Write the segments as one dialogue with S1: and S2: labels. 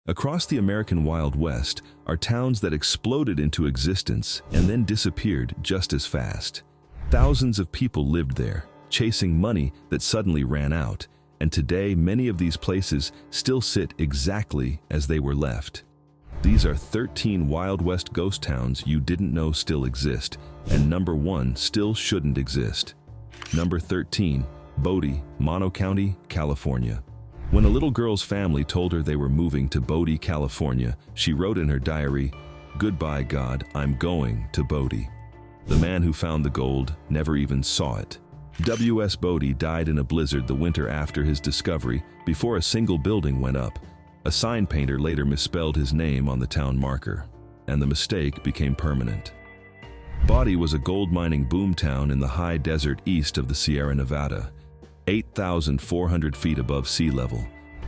S1: Across the American Wild West are towns that exploded into existence and then disappeared just as fast. Thousands of people lived there, chasing money that suddenly ran out, and today many of these places still sit exactly as they were left. These are 13 Wild West ghost towns you didn't know still exist, and number 1 still shouldn't exist. Number 13, Bodie, Mono County, California. When a little girl's family told her they were moving to Bodie, California, she wrote in her diary, "Goodbye, God, I'm going to Bodie." The man who found the gold never even saw it. W.S. Bodie died in a blizzard the winter after his discovery, before a single building went up. A sign painter later misspelled his name on the town marker, and the mistake became permanent. Bodie was a gold mining boomtown in the high desert east of the Sierra Nevada, 8,400 feet above sea level,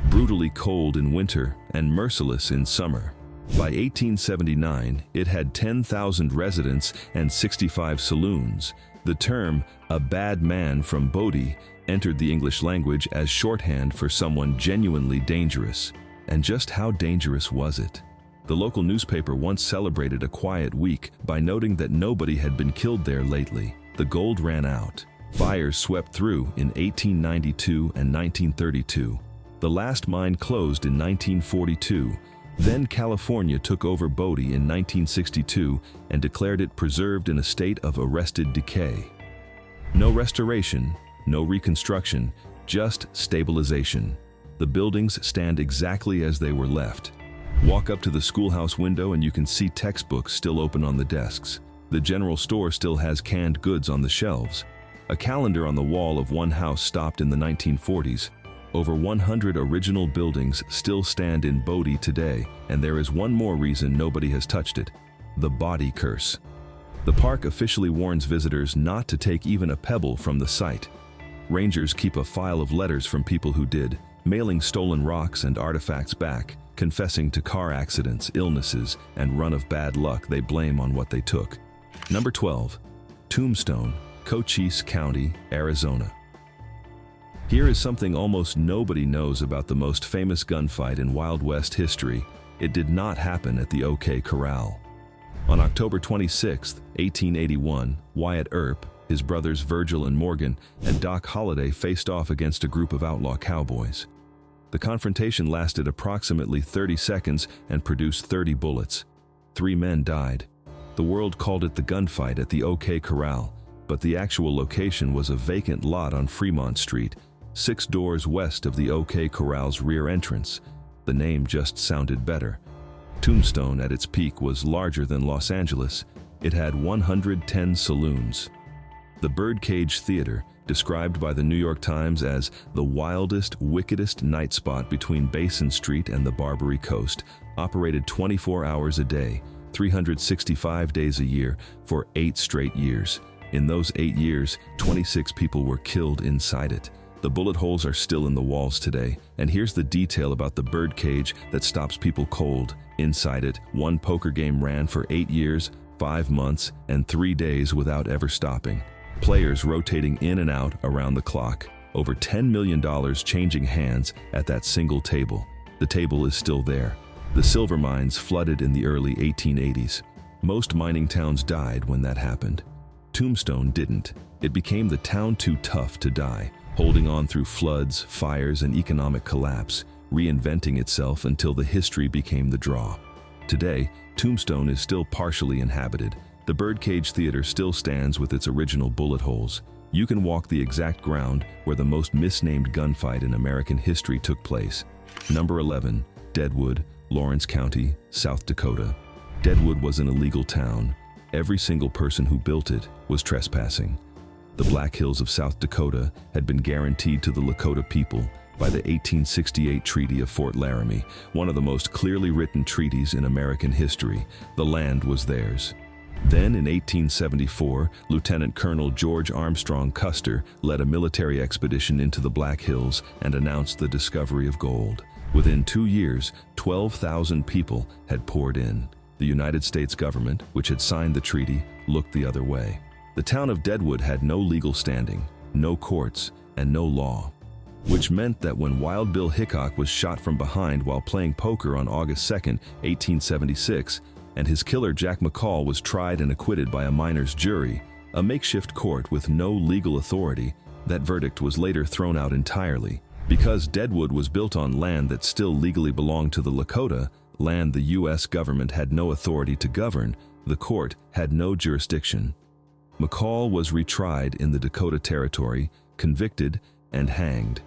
S1: brutally cold in winter and merciless in summer. By 1879, it had 10,000 residents and 65 saloons. The term, "a bad man from Bodie," entered the English language as shorthand for someone genuinely dangerous. And just how dangerous was it? The local newspaper once celebrated a quiet week by noting that nobody had been killed there lately. The gold ran out. Fires swept through in 1892 and 1932. The last mine closed in 1942. Then California took over Bodie in 1962 and declared it preserved in a state of arrested decay. No restoration, no reconstruction, just stabilization. The buildings stand exactly as they were left. Walk up to the schoolhouse window and you can see textbooks still open on the desks. The general store still has canned goods on the shelves. A calendar on the wall of one house stopped in the 1940s. Over 100 original buildings still stand in Bodie today, and there is one more reason nobody has touched it: the body curse. The park officially warns visitors not to take even a pebble from the site. Rangers keep a file of letters from people who did, mailing stolen rocks and artifacts back, confessing to car accidents, illnesses, and run of bad luck they blame on what they took. Number 12, Tombstone, Cochise County, Arizona. Here is something almost nobody knows about the most famous gunfight in Wild West history. It did not happen at the OK Corral. On October 26, 1881, Wyatt Earp, his brothers Virgil and Morgan, and Doc Holliday faced off against a group of outlaw cowboys. The confrontation lasted approximately 30 seconds and produced 30 bullets. 3 men died. The world called it the gunfight at the OK Corral, but the actual location was a vacant lot on Fremont Street, 6 doors west of the OK Corral's rear entrance. The name just sounded better. Tombstone at its peak was larger than Los Angeles. It had 110 saloons. The Birdcage Theater, described by the New York Times as the wildest, wickedest night spot between Basin Street and the Barbary Coast, operated 24 hours a day, 365 days a year, for 8 straight years. In those 8 years, 26 people were killed inside it. The bullet holes are still in the walls today, and here's the detail about the birdcage that stops people cold. Inside it, one poker game ran for 8 years, 5 months, and 3 days without ever stopping. Players rotating in and out around the clock. Over $10 million changing hands at that single table. The table is still there. The silver mines flooded in the early 1880s. Most mining towns died when that happened. Tombstone didn't. It became the town too tough to die, holding on through floods, fires, and economic collapse, reinventing itself until the history became the draw. Today, Tombstone is still partially inhabited. The Birdcage Theater still stands with its original bullet holes. You can walk the exact ground where the most misnamed gunfight in American history took place. Number 11, Deadwood, Lawrence County, South Dakota. Deadwood was an illegal town. Every single person who built it was trespassing. The Black Hills of South Dakota had been guaranteed to the Lakota people by the 1868 Treaty of Fort Laramie, one of the most clearly written treaties in American history. The land was theirs. Then in 1874, Lieutenant Colonel George Armstrong Custer led a military expedition into the Black Hills and announced the discovery of gold. Within 2 years, 12,000 people had poured in. The United States government, which had signed the treaty, looked the other way. The town of Deadwood had no legal standing, no courts, and no law. which meant that when Wild Bill Hickok was shot from behind while playing poker on August 2, 1876, and his killer Jack McCall was tried and acquitted by a miners' jury, a makeshift court with no legal authority, that verdict was later thrown out entirely. Because Deadwood was built on land that still legally belonged to the Lakota, land the U.S. government had no authority to govern, the court had no jurisdiction. McCall was retried in the Dakota Territory, convicted, and hanged.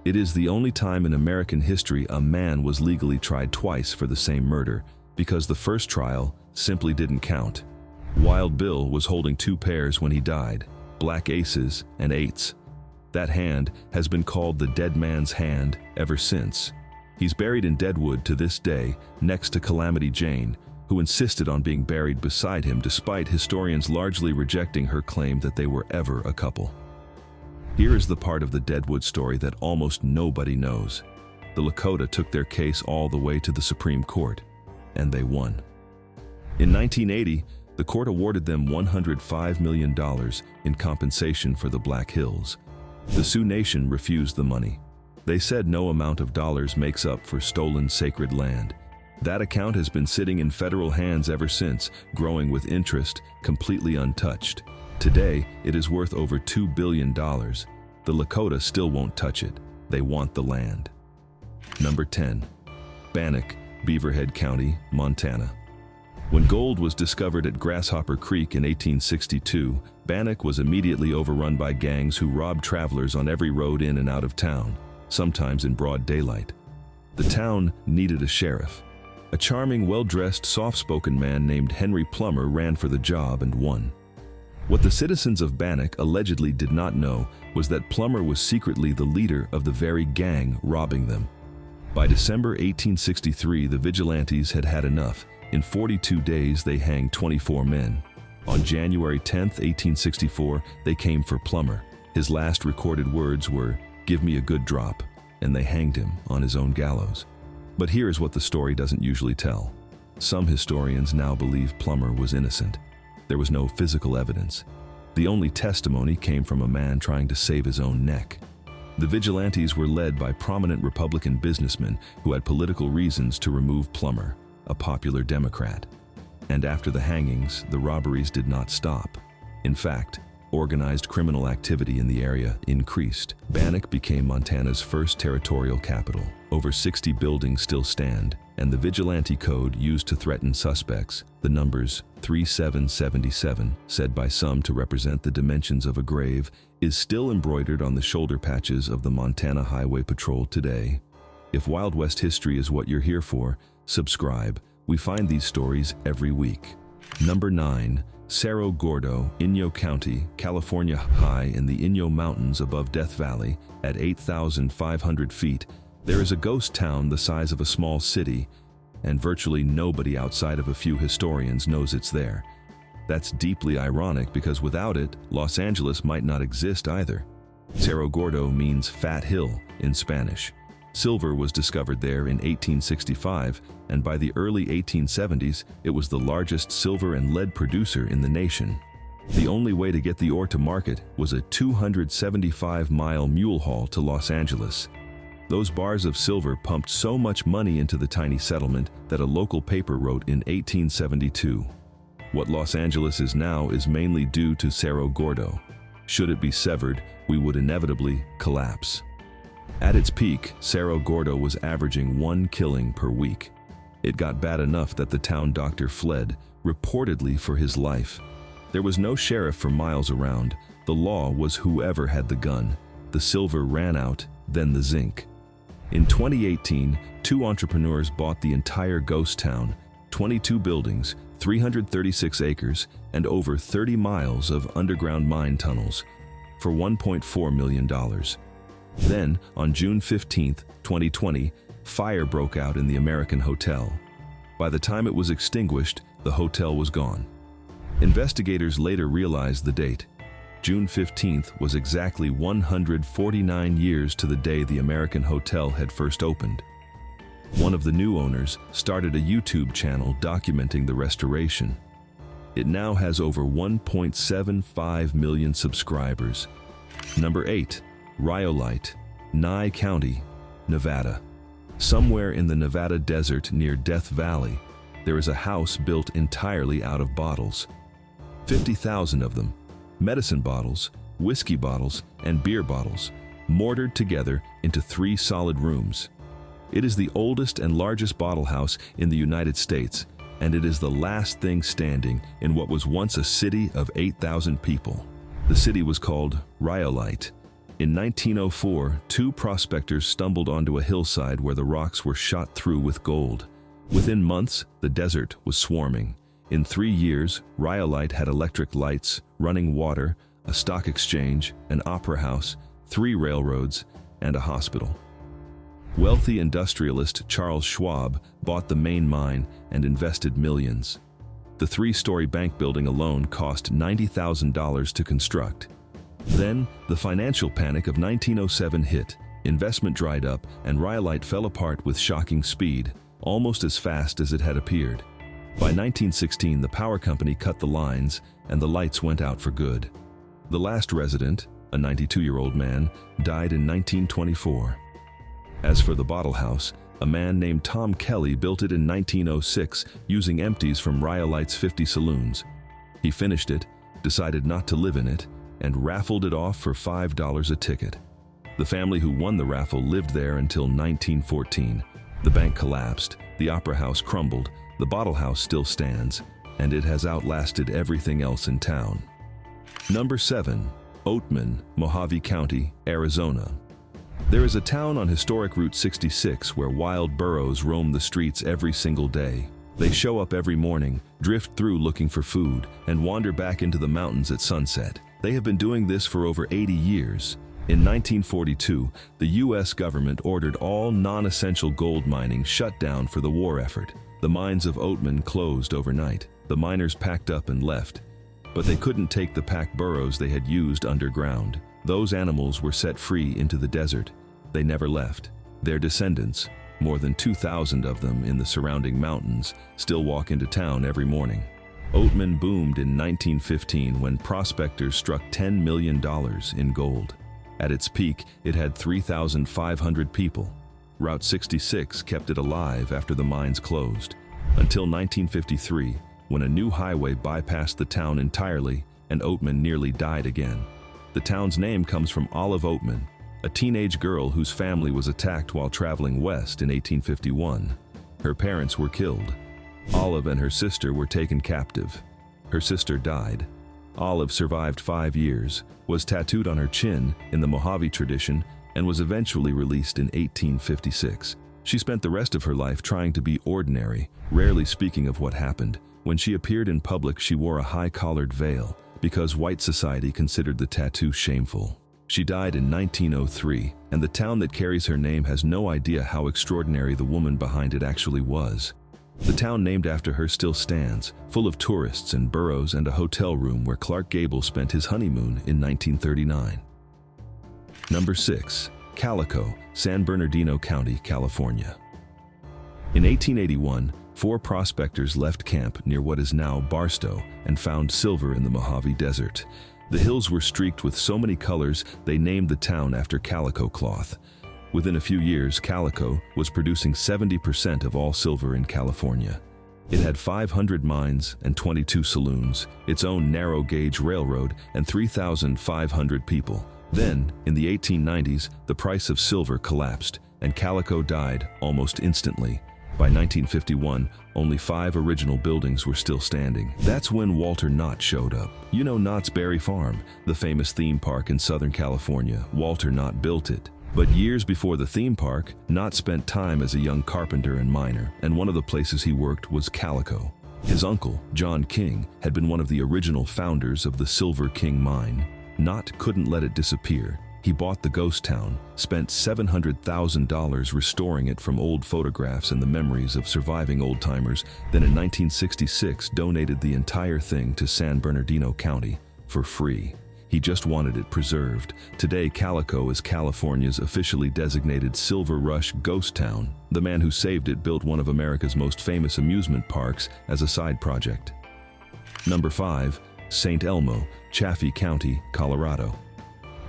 S1: It is the only time in American history a man was legally tried twice for the same murder, because the first trial simply didn't count. Wild Bill was holding two pairs when he died, black aces and eights. That hand has been called the dead man's hand ever since. He's buried in Deadwood to this day, next to Calamity Jane, who insisted on being buried beside him despite historians largely rejecting her claim that they were ever a couple. Here is the part of the Deadwood story that almost nobody knows. The Lakota took their case all the way to the Supreme Court, and they won. In 1980, the court awarded them $105 million in compensation for the Black Hills. The Sioux Nation refused the money. They said no amount of dollars makes up for stolen sacred land. That account has been sitting in federal hands ever since, growing with interest, completely untouched. Today, it is worth over $2 billion. The Lakota still won't touch it. They want the land. Number 10. Bannack, Beaverhead County, Montana. When gold was discovered at Grasshopper Creek in 1862, Bannack was immediately overrun by gangs who robbed travelers on every road in and out of town, sometimes in broad daylight. The town needed a sheriff. A charming, well-dressed, soft-spoken man named Henry Plummer ran for the job and won. What the citizens of Bannack allegedly did not know was that Plummer was secretly the leader of the very gang robbing them. By December 1863, the vigilantes had had enough. In 42 days, they hanged 24 men. On January 10, 1864, they came for Plummer. His last recorded words were, "Give me a good drop," and they hanged him on his own gallows. But here is what the story doesn't usually tell. Some historians now believe Plummer was innocent. There was no physical evidence. The only testimony came from a man trying to save his own neck. The vigilantes were led by prominent Republican businessmen who had political reasons to remove Plummer, a popular Democrat. And after the hangings, the robberies did not stop. In fact, organized criminal activity in the area increased. Bannack became Montana's first territorial capital. Over 60 buildings still stand, and the vigilante code used to threaten suspects, the numbers 3777, said by some to represent the dimensions of a grave, is still embroidered on the shoulder patches of the Montana Highway Patrol today. If Wild West history is what you're here for, subscribe. We find these stories every week. Number 9. Cerro Gordo, Inyo County, California. High in the Inyo Mountains above Death Valley, at 8,500 feet, there is a ghost town the size of a small city, and virtually nobody outside of a few historians knows it's there. That's deeply ironic because without it, Los Angeles might not exist either. Cerro Gordo means fat hill in Spanish. Silver was discovered there in 1865, and by the early 1870s, it was the largest silver and lead producer in the nation. The only way to get the ore to market was a 275-mile mule haul to Los Angeles. Those bars of silver pumped so much money into the tiny settlement that a local paper wrote in 1872. What Los Angeles is now is mainly due to Cerro Gordo. Should it be severed, we would inevitably collapse. At its peak, Cerro Gordo was averaging 1 killing per week. It got bad enough that the town doctor fled, reportedly for his life. There was no sheriff for miles around. The law was whoever had the gun. The silver ran out, then the zinc. In 2018, 2 entrepreneurs bought the entire ghost town, 22 buildings, 336 acres, and over 30 miles of underground mine tunnels, for $1.4 million. Then, on June 15, 2020, fire broke out in the American Hotel. By the time it was extinguished, the hotel was gone. Investigators later realized the date. June 15th was exactly 149 years to the day the American Hotel had first opened. One of the new owners started a YouTube channel documenting the restoration. It now has over 1.75 million subscribers. Number 8. Rhyolite, Nye County, Nevada. Somewhere in the Nevada desert near Death Valley, there is a house built entirely out of bottles. 50,000 of them, medicine bottles, whiskey bottles, and beer bottles, mortared together into 3 solid rooms. It is the oldest and largest bottle house in the United States, and it is the last thing standing in what was once a city of 8,000 people. The city was called Rhyolite. In 1904, 2 prospectors stumbled onto a hillside where the rocks were shot through with gold. Within months, the desert was swarming. In 3 years, Rhyolite had electric lights, running water, a stock exchange, an opera house, 3 railroads, and a hospital. Wealthy industrialist Charles Schwab bought the main mine and invested millions. The 3-story bank building alone cost $90,000 to construct. Then, the financial panic of 1907 hit, investment dried up, and Rhyolite fell apart with shocking speed, almost as fast as it had appeared. By 1916, the power company cut the lines, and the lights went out for good. The last resident, a 92-year-old man, died in 1924. As for the bottle house, a man named Tom Kelly built it in 1906 using empties from Rhyolite's 50 saloons. He finished it, decided not to live in it, and raffled it off for $5 a ticket. The family who won the raffle lived there until 1914. The bank collapsed, the opera house crumbled, the bottle house still stands, and it has outlasted everything else in town. Number 7. Oatman, Mojave County, Arizona. There is a town on historic Route 66 where wild burros roam the streets every single day. They show up every morning, drift through looking for food, and wander back into the mountains at sunset. They have been doing this for over 80 years. In 1942, the U.S. government ordered all non-essential gold mining shut down for the war effort. The mines of Oatman closed overnight. The miners packed up and left. But they couldn't take the pack burros they had used underground. Those animals were set free into the desert. They never left. Their descendants, more than 2,000 of them in the surrounding mountains, still walk into town every morning. Oatman boomed in 1915 when prospectors struck $10 million in gold. At its peak, it had 3,500 people. Route 66 kept it alive after the mines closed, until 1953, when a new highway bypassed the town entirely and Oatman nearly died again. The town's name comes from Olive Oatman, a teenage girl whose family was attacked while traveling west in 1851. Her parents were killed. Olive and her sister were taken captive. Her sister died. Olive survived 5 years, was tattooed on her chin in the Mojave tradition, and was eventually released in 1856. She spent the rest of her life trying to be ordinary, rarely speaking of what happened. When she appeared in public, she wore a high-collared veil, because white society considered the tattoo shameful. She died in 1903, and the town that carries her name has no idea how extraordinary the woman behind it actually was. The town named after her still stands, full of tourists and burros and a hotel room where Clark Gable spent his honeymoon in 1939. Number 6. Calico, San Bernardino County, California. In 1881, 4 prospectors left camp near what is now Barstow and found silver in the Mojave Desert. The hills were streaked with so many colors they named the town after calico cloth. Within a few years, Calico was producing 70% of all silver in California. It had 500 mines and 22 saloons, its own narrow-gauge railroad, and 3,500 people. Then, in the 1890s, the price of silver collapsed, and Calico died almost instantly. By 1951, only 5 original buildings were still standing. That's when Walter Knott showed up. You know Knott's Berry Farm, the famous theme park in Southern California. Walter Knott built it. But years before the theme park, Knott spent time as a young carpenter and miner, and one of the places he worked was Calico. His uncle, John King, had been one of the original founders of the Silver King mine. Knott couldn't let it disappear. He bought the ghost town, spent $700,000 restoring it from old photographs and the memories of surviving old-timers, then in 1966 donated the entire thing to San Bernardino County for free. He just wanted it preserved. Today, Calico is California's officially designated Silver Rush ghost town. The man who saved it built one of America's most famous amusement parks as a side project. Number 5. St. Elmo, Chaffee County, Colorado.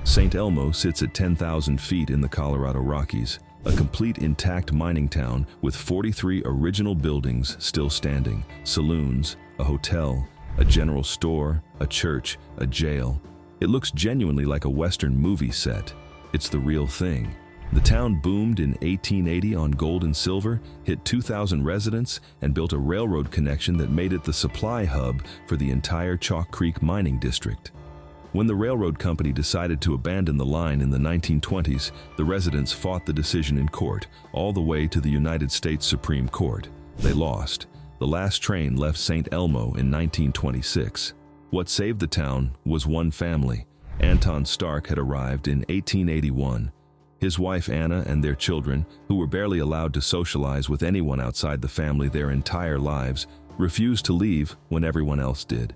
S1: St. Elmo sits at 10,000 feet in the Colorado Rockies, a complete intact mining town with 43 original buildings still standing, saloons, a hotel, a general store, a church, a jail. It looks genuinely like a Western movie set. It's the real thing. The town boomed in 1880 on gold and silver, hit 2,000 residents, and built a railroad connection that made it the supply hub for the entire Chalk Creek mining district. When the railroad company decided to abandon the line in the 1920s, the residents fought the decision in court, all the way to the United States Supreme Court. They lost. The last train left St. Elmo in 1926. What saved the town was one family. Anton Stark had arrived in 1881. His wife Anna and their children, who were barely allowed to socialize with anyone outside the family their entire lives, refused to leave when everyone else did.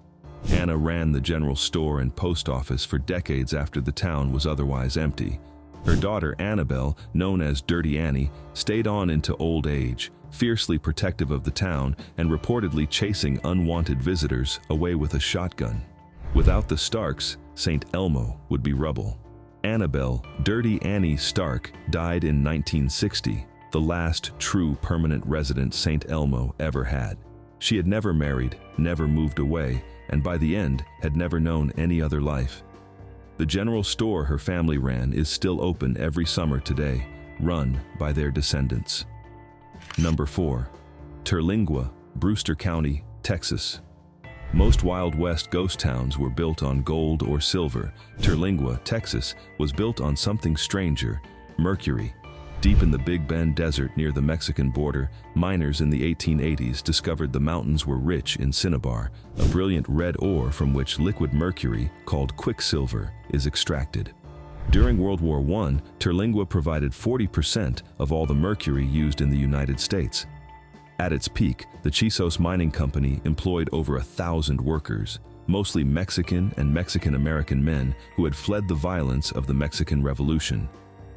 S1: Anna ran the general store and post office for decades after the town was otherwise empty. Her daughter Annabelle, known as Dirty Annie, stayed on into old age, fiercely protective of the town and reportedly chasing unwanted visitors away with a shotgun. Without the Starks, St. Elmo would be rubble. Annabelle, Dirty Annie Stark, died in 1960, the last true permanent resident St. Elmo ever had. She had never married, never moved away, and by the end had never known any other life. The general store her family ran is still open every summer today, run by their descendants. Number 4. Terlingua, Brewster County, Texas. Most Wild West ghost towns were built on gold or silver. Terlingua, Texas, was built on something stranger, mercury. Deep in the Big Bend Desert near the Mexican border, miners in the 1880s discovered the mountains were rich in cinnabar, a brilliant red ore from which liquid mercury, called quicksilver, is extracted. During World War I, Terlingua provided 40% of all the mercury used in the United States. At its peak, the Chisos Mining Company employed over 1,000 workers, mostly Mexican and Mexican-American men who had fled the violence of the Mexican Revolution.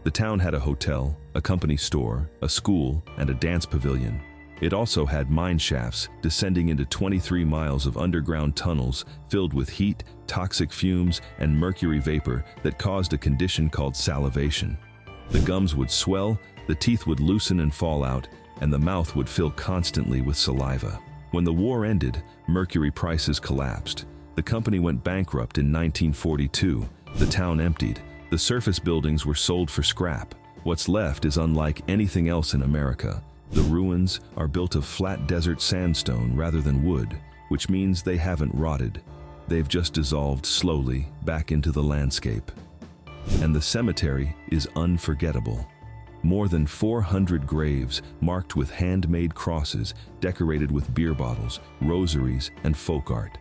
S1: The town had a hotel, a company store, a school, and a dance pavilion. It also had mine shafts descending into 23 miles of underground tunnels filled with heat, toxic fumes, and mercury vapor that caused a condition called salivation. The gums would swell, the teeth would loosen and fall out, and the mouth would fill constantly with saliva. When the war ended, mercury prices collapsed. The company went bankrupt in 1942. The town emptied. The surface buildings were sold for scrap. What's left is unlike anything else in America. The ruins are built of flat desert sandstone rather than wood, which means they haven't rotted. They've just dissolved slowly back into the landscape. And the cemetery is unforgettable. More than 400 graves marked with handmade crosses decorated with beer bottles, rosaries, and folk art.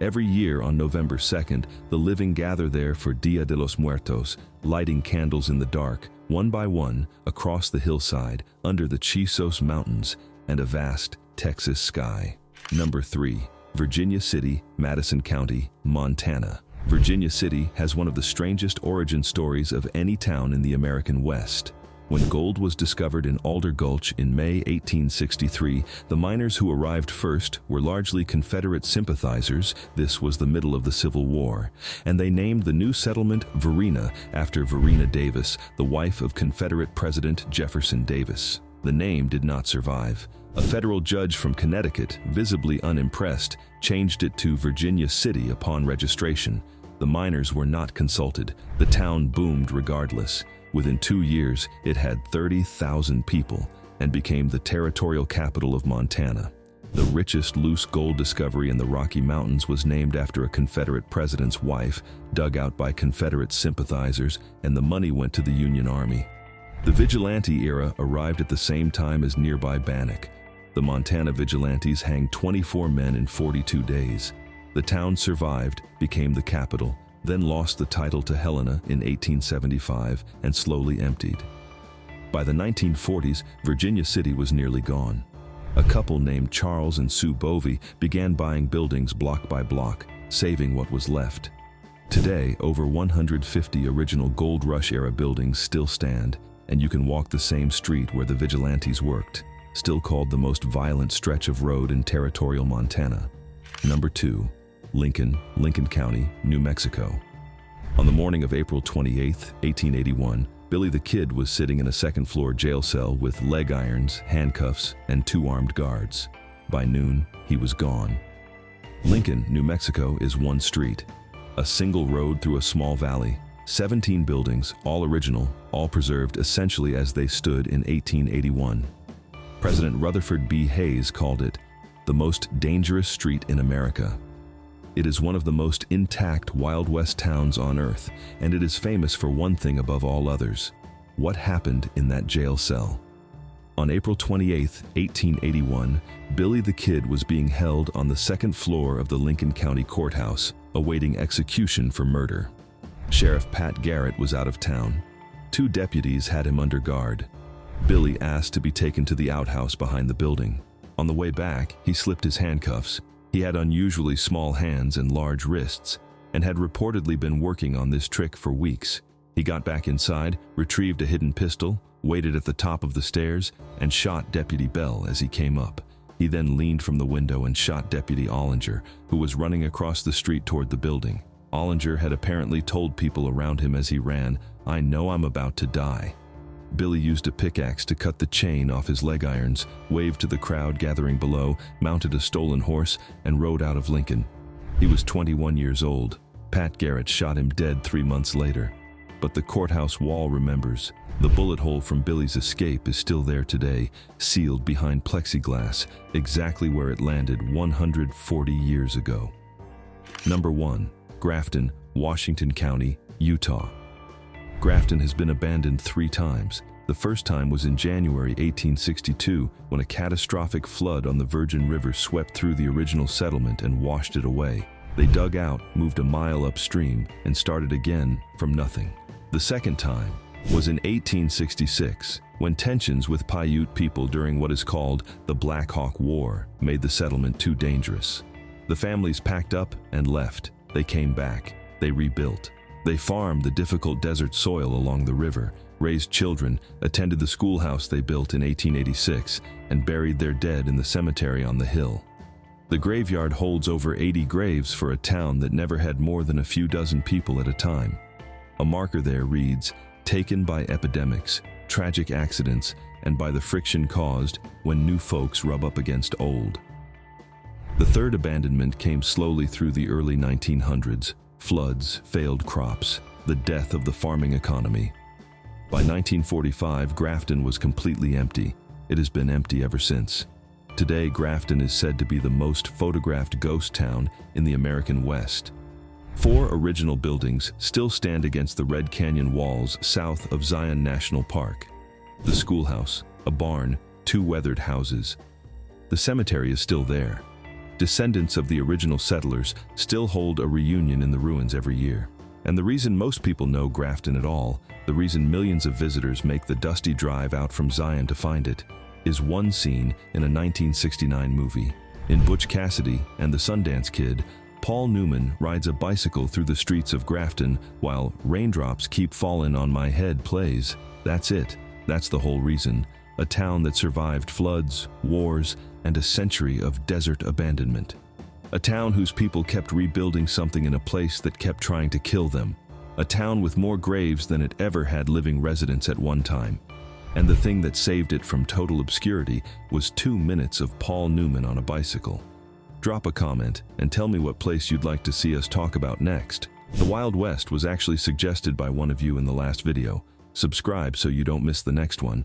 S1: Every year on November 2nd, the living gather there for Dia de los Muertos, lighting candles in the dark, one by one, across the hillside, under the Chisos Mountains, and a vast Texas sky. Number 3. Virginia City, Madison County, Montana. Virginia City has one of the strangest origin stories of any town in the American West. When gold was discovered in Alder Gulch in May 1863, the miners who arrived first were largely Confederate sympathizers. This was the middle of the Civil War, and they named the new settlement Verena after Verena Davis, the wife of Confederate President Jefferson Davis. The name did not survive. A federal judge from Connecticut, visibly unimpressed, changed it to Virginia City upon registration. The miners were not consulted. The town boomed regardless. Within 2 years, it had 30,000 people and became the territorial capital of Montana. The richest loose gold discovery in the Rocky Mountains was named after a Confederate president's wife, dug out by Confederate sympathizers, and the money went to the Union Army. The vigilante era arrived at the same time as nearby Bannack. The Montana vigilantes hanged 24 men in 42 days. The town survived, became the capital, then lost the title to Helena in 1875 and slowly emptied. By the 1940s, Virginia City was nearly gone. A couple named Charles and Sue Bovey began buying buildings block by block, saving what was left. Today, over 150 original Gold Rush-era buildings still stand, and you can walk the same street where the vigilantes worked, still called the most violent stretch of road in territorial Montana. Number 2. Lincoln County, New Mexico. On the morning of April 28, 1881, Billy the Kid was sitting in a second-floor jail cell with leg irons, handcuffs, and 2 armed guards. By noon, he was gone. Lincoln, New Mexico is one street, a single road through a small valley, 17 buildings, all original, all preserved essentially as they stood in 1881. President Rutherford B. Hayes called it the most dangerous street in America. It is one of the most intact Wild West towns on earth, and it is famous for one thing above all others: what happened in that jail cell. On April 28, 1881, Billy the Kid was being held on the second floor of the Lincoln County Courthouse, awaiting execution for murder. Sheriff Pat Garrett was out of town. 2 deputies had him under guard. Billy asked to be taken to the outhouse behind the building. On the way back, he slipped his handcuffs. He had unusually small hands and large wrists, and had reportedly been working on this trick for weeks. He got back inside, retrieved a hidden pistol, waited at the top of the stairs, and shot Deputy Bell as he came up. He then leaned from the window and shot Deputy Ollinger, who was running across the street toward the building. Ollinger had apparently told people around him as he ran, "I know I'm about to die." Billy used a pickaxe to cut the chain off his leg irons, waved to the crowd gathering below, mounted a stolen horse, and rode out of Lincoln. He was 21 years old. Pat Garrett shot him dead 3 months later. But the courthouse wall remembers. The bullet hole from Billy's escape is still there today, sealed behind plexiglass, exactly where it landed 140 years ago. Number 1. Grafton, Washington County, Utah. Grafton has been abandoned 3 times. The first time was in January 1862, when a catastrophic flood on the Virgin River swept through the original settlement and washed it away. They dug out, moved a mile upstream, and started again from nothing. The second time was in 1866, when tensions with Paiute people during what is called the Black Hawk War made the settlement too dangerous. The families packed up and left. They came back. They rebuilt. They farmed the difficult desert soil along the river, raised children, attended the schoolhouse they built in 1886, and buried their dead in the cemetery on the hill. The graveyard holds over 80 graves for a town that never had more than a few dozen people at a time. A marker there reads, "Taken by epidemics, tragic accidents, and by the friction caused when new folks rub up against old." The third abandonment came slowly through the early 1900s. Floods, failed crops, the death of the farming economy. By 1945, Grafton was completely empty. It has been empty ever since. Today, Grafton is said to be the most photographed ghost town in the American West. 4 original buildings still stand against the Red Canyon walls south of Zion National Park. The schoolhouse, a barn, 2 weathered houses. The cemetery is still there. Descendants of the original settlers still hold a reunion in the ruins every year. And the reason most people know Grafton at all, the reason millions of visitors make the dusty drive out from Zion to find it, is one scene in a 1969 movie. In Butch Cassidy and the Sundance Kid, Paul Newman rides a bicycle through the streets of Grafton while "Raindrops Keep Fallin' on My Head" plays. That's it. That's the whole reason. A town that survived floods, wars, and a century of desert abandonment. A town whose people kept rebuilding something in a place that kept trying to kill them. A town with more graves than it ever had living residents at one time. And the thing that saved it from total obscurity was 2 minutes of Paul Newman on a bicycle. Drop a comment and tell me what place you'd like to see us talk about next. The Wild West was actually suggested by one of you in the last video. Subscribe so you don't miss the next one.